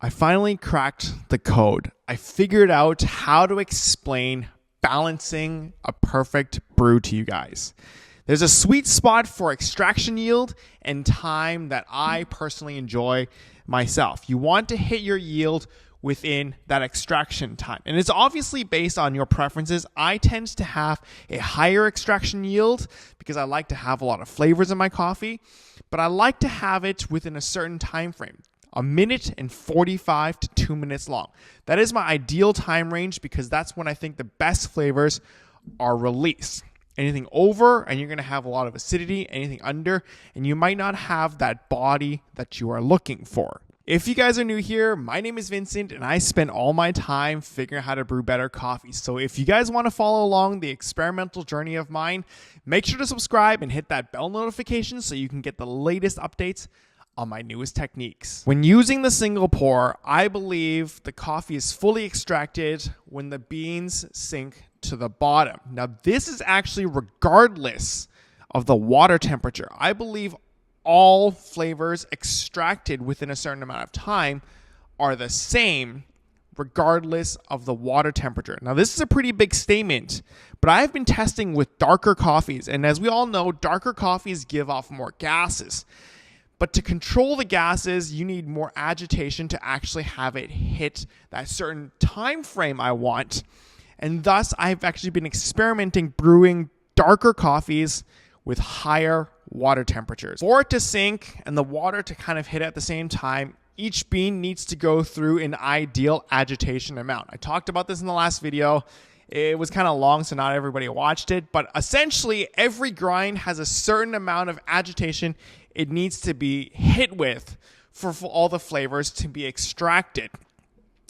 I finally cracked the code. I figured out how to explain balancing a perfect brew to you guys. There's a sweet spot for extraction yield and time that I personally enjoy myself. You want to hit your yield within that extraction time. And it's obviously based on your preferences. I tend to have a higher extraction yield because I like to have a lot of flavors in my coffee, but I like to have it within a certain time frame. 1 and 45 to 2 minutes long. That is my ideal time range because that's when I think the best flavors are released. Anything over, and you're going to have a lot of acidity. Anything under, and you might not have that body that you are looking for. If you guys are new here, my name is Vincent, and I spend all my time figuring out how to brew better coffee. So if you guys want to follow along the experimental journey of mine, make sure to subscribe and hit that bell notification so you can get the latest updates on my newest techniques. When using the single pour, I believe the coffee is fully extracted when the beans sink to the bottom. Now, this is actually regardless of the water temperature. I believe all flavors extracted within a certain amount of time are the same regardless of the water temperature. Now, this is a pretty big statement, but I've been testing with darker coffees, and as we all know, darker coffees give off more gases. But to control the gases, you need more agitation to actually have it hit that certain time frame I want. And thus, I've actually been experimenting brewing darker coffees with higher water temperatures. For it to sink and the water to kind of hit at the same time, each bean needs to go through an ideal agitation amount. I talked about this in the last video. It was kind of long, so not everybody watched it. But essentially, every grind has a certain amount of agitation it needs to be hit with for all the flavors to be extracted.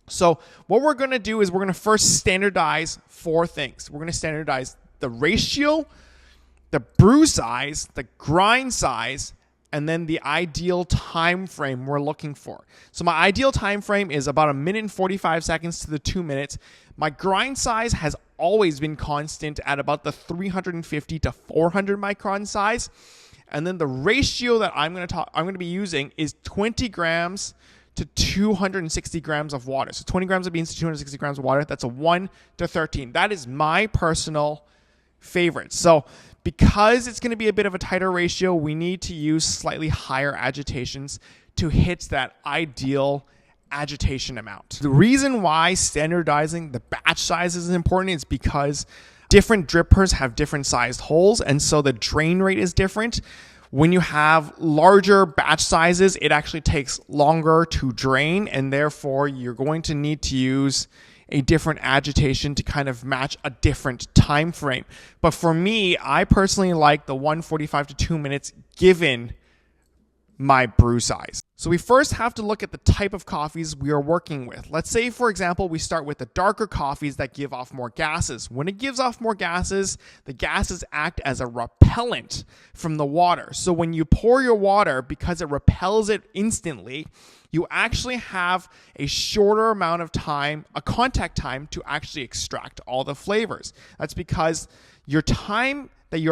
So what we're going to do is we're going to first standardize 4 things. We're going to standardize the ratio, the brew size, the grind size, and then the ideal time frame we're looking for. So my ideal time frame is about 1 minute and 45 seconds to the 2 minutes. My grind size has always been constant at about the 350 to 400 micron size. And then the ratio that I'm going to be using is 20 grams to 260 grams of water. So 20 grams of beans to 260 grams of water. That's a 1 to 13. That is my personal favorite. So because it's going to be a bit of a tighter ratio, we need to use slightly higher agitations to hit that ideal agitation amount. The reason why standardizing the batch size is important is because different drippers have different sized holes, and so the drain rate is different. When you have larger batch sizes, it actually takes longer to drain, and therefore you're going to need to use a different agitation to kind of match a different time frame. But for me, I personally like the 1:45 to 2 minutes given my brew size. So we first have to look at the type of coffees we are working with. Let's say, for example, we start with the darker coffees that give off more gases. When it gives off more gases, the gases act as a repellent from the water. So when you pour your water, because it repels it instantly, you actually have a shorter amount of time, a contact time, to actually extract all the flavors. That's because your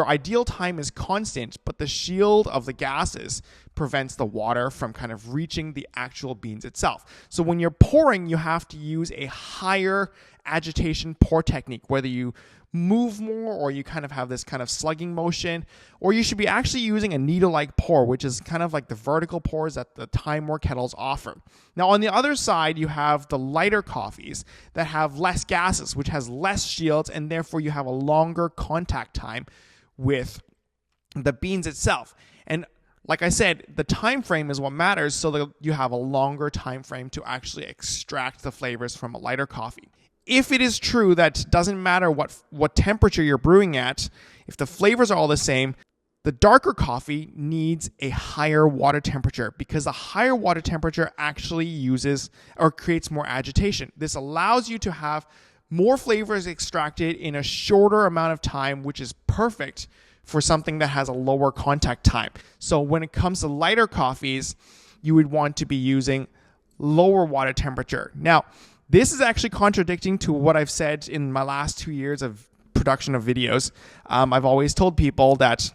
ideal time is constant, but the shield of the gases prevents the water from kind of reaching the actual beans itself. So when you're pouring, you have to use a higher agitation pour technique, whether you move more or you kind of have this kind of slugging motion, or you should be actually using a needle-like pour, which is kind of like the vertical pours that the time pour kettles offer. Now, on the other side, you have the lighter coffees that have less gases, which has less shields, and therefore you have a longer contact time with the beans itself. And like I said, the time frame is what matters, so that you have a longer time frame to actually extract the flavors from a lighter coffee. If it is true that it doesn't matter what temperature you're brewing at, if the flavors are all the same, the darker coffee needs a higher water temperature because the higher water temperature actually uses or creates more agitation. This allows you to have more flavors extracted in a shorter amount of time, which is perfect for something that has a lower contact time. So when it comes to lighter coffees, you would want to be using lower water temperature. Now, this is actually contradicting to what I've said in my last 2 years of production of videos. I've always told people that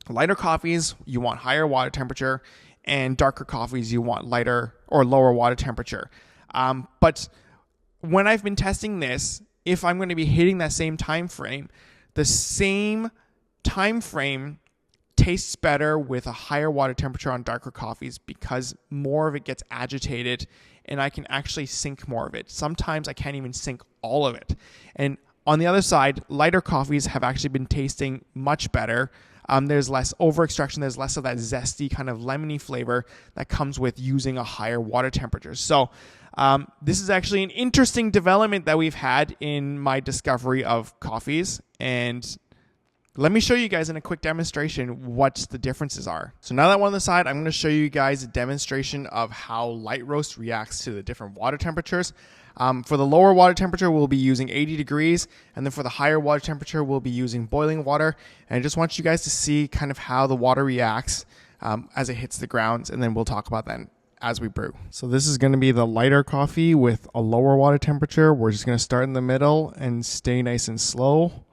lighter coffees, you want higher water temperature, and darker coffees you want lighter or lower water temperature. But when I've been testing this, if I'm going to be hitting that same time frame, the same time frame tastes better with a higher water temperature on darker coffees because more of it gets agitated and I can actually sink more of it. Sometimes I can't even sink all of it. And on the other side, lighter coffees have actually been tasting much better. There's less over extraction. There's less of that zesty kind of lemony flavor that comes with using a higher water temperature. So this is actually an interesting development that we've had in my discovery of coffees. And let me show you guys in a quick demonstration what the differences are. So now that we're on the side, I'm going to show you guys a demonstration of how light roast reacts to the different water temperatures. For the lower water temperature, we'll be using 80 degrees. And then for the higher water temperature, we'll be using boiling water. And I just want you guys to see kind of how the water reacts as it hits the grounds. And then we'll talk about that as we brew. So this is going to be the lighter coffee with a lower water temperature. We're just going to start in the middle and stay nice and slow.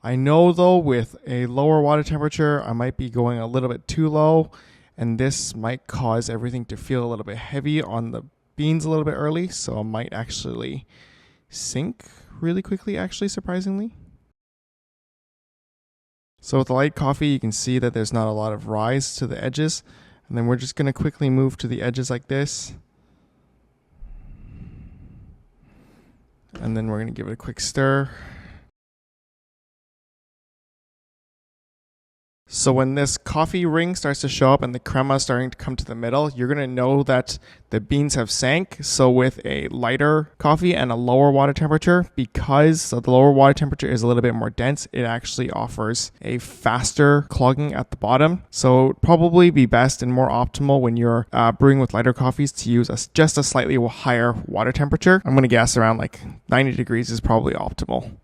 I know though with a lower water temperature, I might be going a little bit too low. And this might cause everything to feel a little bit heavy on the beans a little bit early, so it might actually sink really quickly, actually, surprisingly. So with the light coffee, you can see that there's not a lot of rise to the edges. And then we're just going to quickly move to the edges like this. And then we're going to give it a quick stir. So when this coffee ring starts to show up and the crema is starting to come to the middle, you're going to know that the beans have sank. So with a lighter coffee and a lower water temperature, because the lower water temperature is a little bit more dense, it actually offers a faster clogging at the bottom. So it'd probably be best and more optimal when you're brewing with lighter coffees to use just a slightly higher water temperature. I'm going to guess around like 90 degrees is probably optimal.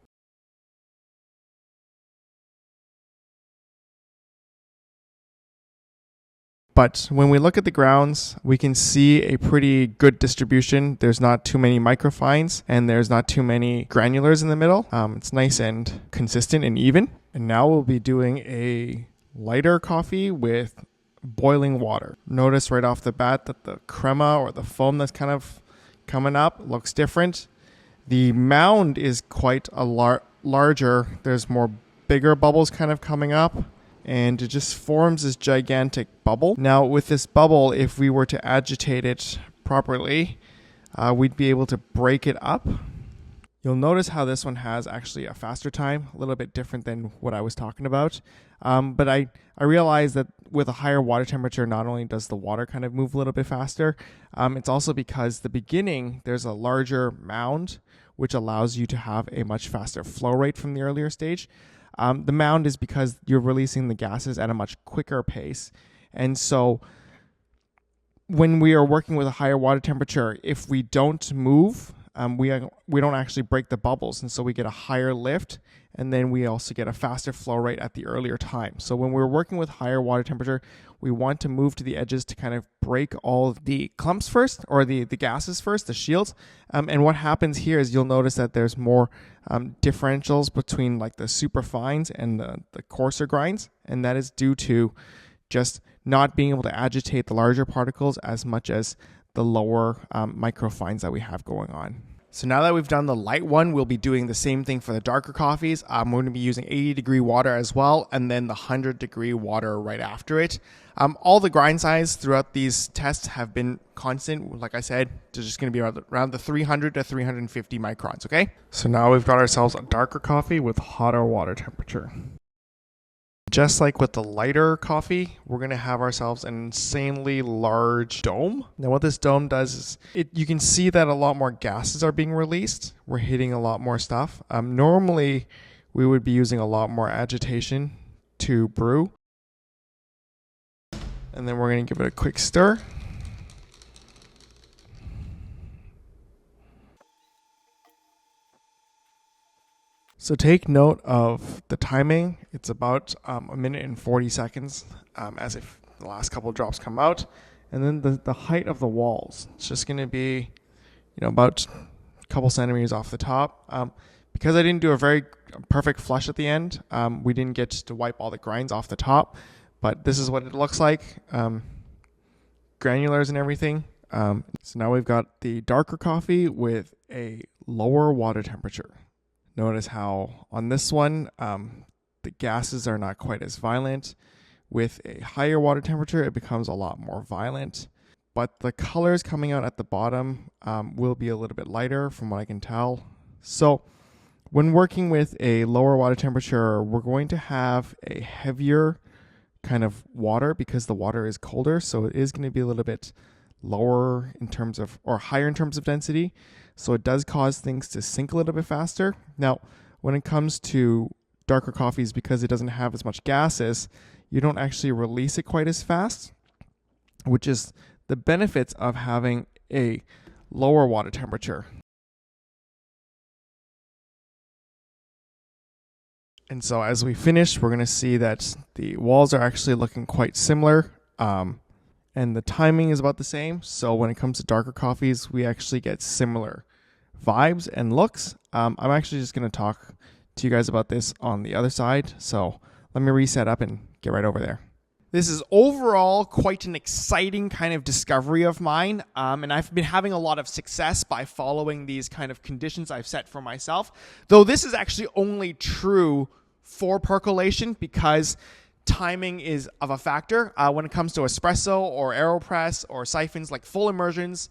But when we look at the grounds, we can see a pretty good distribution. There's not too many microfines and there's not too many granulars in the middle. It's nice and consistent and even. And now we'll be doing a lighter coffee with boiling water. Notice right off the bat that the crema or the foam that's kind of coming up looks different. The mound is quite a larger. There's more bigger bubbles kind of coming up. And it just forms this gigantic bubble. Now with this bubble, if we were to agitate it properly, we'd be able to break it up. You'll notice how this one has actually a faster time, a little bit different than what I was talking about. But I realized that with a higher water temperature, not only does the water kind of move a little bit faster, it's also because the beginning, there's a larger mound, which allows you to have a much faster flow rate from the earlier stage. The mound is because you're releasing the gases at a much quicker pace. And so when we are working with a higher water temperature, if we don't move, we don't actually break the bubbles. And so we get a higher lift, and then we also get a faster flow rate at the earlier time. So when we're working with higher water temperature, we want to move to the edges to kind of break all of the clumps first, or the gases first, the shields. And what happens here is you'll notice that there's more differentials between like the super fines and the coarser grinds. And that is due to just not being able to agitate the larger particles as much as the lower microfines that we have going on. So now that we've done the light one, we'll be doing the same thing for the darker coffees. We're going to be using 80-degree water as well, and then the 100-degree water right after it. All the grind size throughout these tests have been constant. Like I said, they're just going to be around the 300 to 350 microns, okay? So now we've got ourselves a darker coffee with hotter water temperature. Just like with the lighter coffee, we're going to have ourselves an insanely large dome. Now what this dome does is you can see that a lot more gases are being released. We're hitting a lot more stuff. Normally, we would be using a lot more agitation to brew. And then we're going to give it a quick stir. So take note of the timing. It's about a minute and 40 seconds as if the last couple of drops come out. And then the height of the walls. It's just going to be, about a couple centimeters off the top. Because I didn't do a very perfect flush at the end, we didn't get to wipe all the grinds off the top. but this is what it looks like. Granulars and everything. So now we've got the darker coffee with a lower water temperature. Notice how on this one, the gases are not quite as violent. With a higher water temperature, it becomes a lot more violent. But the colors coming out at the bottom will be a little bit lighter from what I can tell. So when working with a lower water temperature, we're going to have a heavier kind of water because the water is colder. So it is going to be a little bit lower in terms of, or higher in terms of density. So it does cause things to sink a little bit faster. Now, when it comes to darker coffees, because it doesn't have as much gases, you don't actually release it quite as fast, which is the benefits of having a lower water temperature. And so as we finish, we're going to see that the walls are actually looking quite similar. And the timing is about the same. So when it comes to darker coffees, we actually get similar vibes and looks. I'm actually just going to talk to you guys about this on the other side. So let me reset up and get right over there. This is overall quite an exciting kind of discovery of mine. And I've been having a lot of success by following these kind of conditions I've set for myself. Though this is actually only true for percolation because timing is of a factor. When it comes to espresso or AeroPress or siphons like full immersions,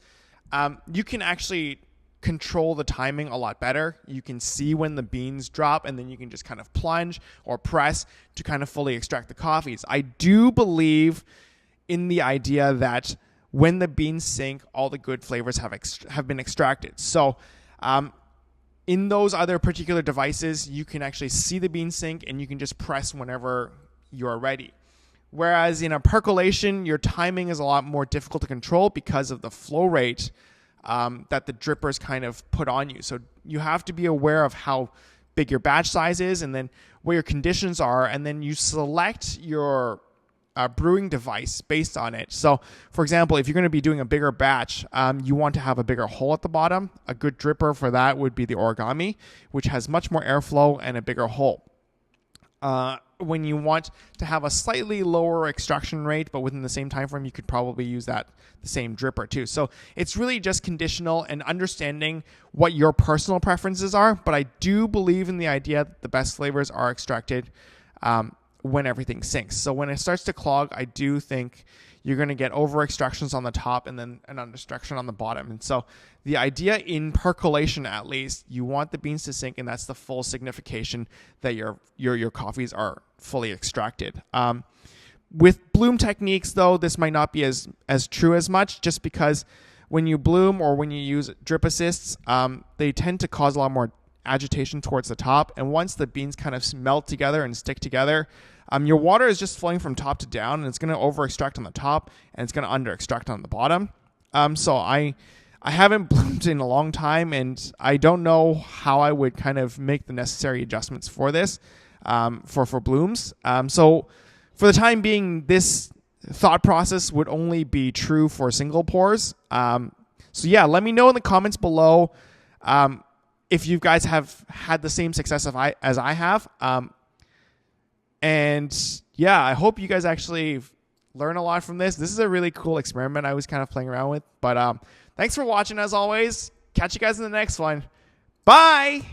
you can actually control the timing a lot better. You can see when the beans drop and then you can just kind of plunge or press to kind of fully extract the coffees. I do believe in the idea that when the beans sink, all the good flavors have been extracted. So in those other particular devices, you can actually see the beans sink and you can just press whenever you're ready. Whereas in a percolation, your timing is a lot more difficult to control because of the flow rate that the drippers kind of put on you. So you have to be aware of how big your batch size is and then where your conditions are, and then you select your brewing device based on it. So for example, if you're going to be doing a bigger batch, you want to have a bigger hole at the bottom. A good dripper for that would be the Origami, which has much more airflow and a bigger hole. When you want to have a slightly lower extraction rate, but within the same time frame, you could probably use the same dripper too. So it's really just conditional and understanding what your personal preferences are. But I do believe in the idea that the best flavors are extracted when everything sinks. So when it starts to clog, I do think you're going to get over extractions on the top and then an under extraction on the bottom. And so the idea in percolation, at least, you want the beans to sink, and that's the full signification that your coffees are fully extracted. With bloom techniques, though, this might not be as true as much, just because when you bloom or when you use drip assists, they tend to cause a lot more agitation towards the top. And once the beans kind of melt together and stick together, your water is just flowing from top to down, and it's going to over extract on the top and it's going to under extract on the bottom. So I haven't bloomed in a long time, and I don't know how I would kind of make the necessary adjustments for this for blooms. So for the time being, this thought process would only be true for single pours. So yeah, let me know in the comments below if you guys have had the same success as I have. And yeah, I hope you guys actually learn a lot from this. This is a really cool experiment I was kind of playing around with. But thanks for watching as always. Catch you guys in the next one. Bye!